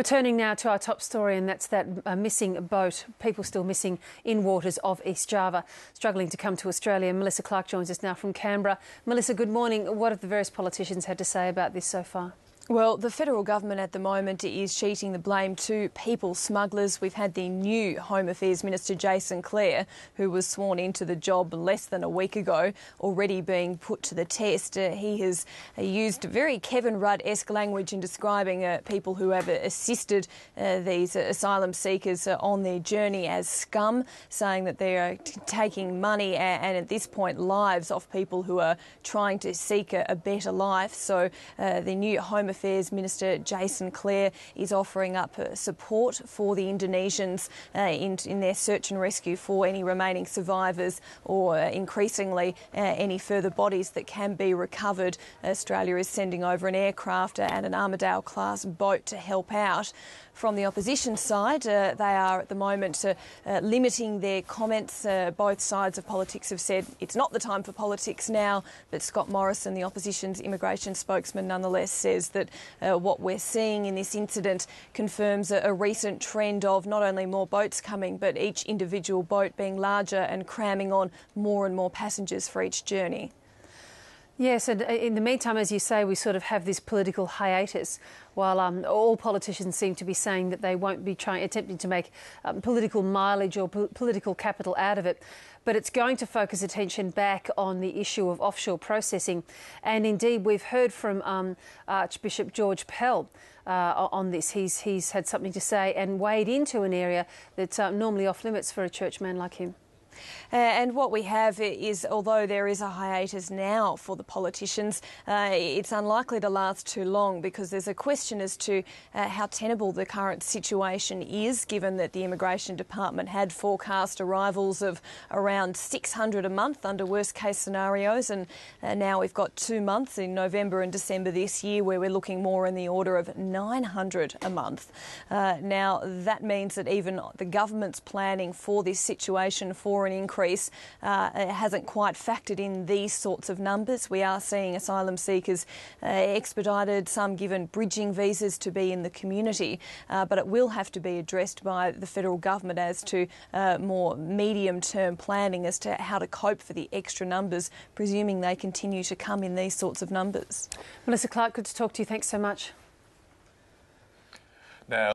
Returning now to our top story, and that's that missing boat, people still missing in waters of East Java, struggling to come to Australia. Melissa Clark joins us now from Canberra. Melissa, good morning. What have the various politicians had to say about this so far? Well, the federal government at the moment is sheeting the blame to people smugglers. We've had the new Home Affairs Minister, Jason Clare, who was sworn into the job less than a week ago, already being put to the test. He has used very Kevin Rudd-esque language in describing people who have assisted these asylum seekers on their journey as scum, saying that they are taking money and at this point lives off people who are trying to seek a better life. So the new Home Affairs Minister Jason Clare is offering up support for the Indonesians in their search and rescue for any remaining survivors or increasingly any further bodies that can be recovered. Australia is sending over an aircraft and an Armidale-class boat to help out. From the opposition side, they are at the moment limiting their comments. Both sides of politics have said it's not the time for politics now, but Scott Morrison, the opposition's immigration spokesman, nonetheless says that what we're seeing in this incident confirms a recent trend of not only more boats coming, but each individual boat being larger and cramming on more and more passengers for each journey. Yes, and in the meantime, as you say, we sort of have this political hiatus, while all politicians seem to be saying that they won't be attempting to make political mileage or political capital out of it. But it's going to focus attention back on the issue of offshore processing. And indeed, we've heard from Archbishop George Pell on this. He's had something to say and wade into an area that's normally off limits for a churchman like him. And what we have is, although there is a hiatus now for the politicians, it's unlikely to last too long, because there's a question as to how tenable the current situation is, given that the Immigration Department had forecast arrivals of around 600 a month under worst case scenarios, and now we've got 2 months in November and December this year where we're looking more in the order of 900 a month. Now that means that even the government's planning for this situation for an increase hasn't quite factored in these sorts of numbers. We are seeing asylum seekers expedited, some given bridging visas to be in the community, but it will have to be addressed by the federal government as to more medium-term planning as to how to cope for the extra numbers, presuming they continue to come in these sorts of numbers. Melissa Clark, good to talk to you. Thanks so much. Now,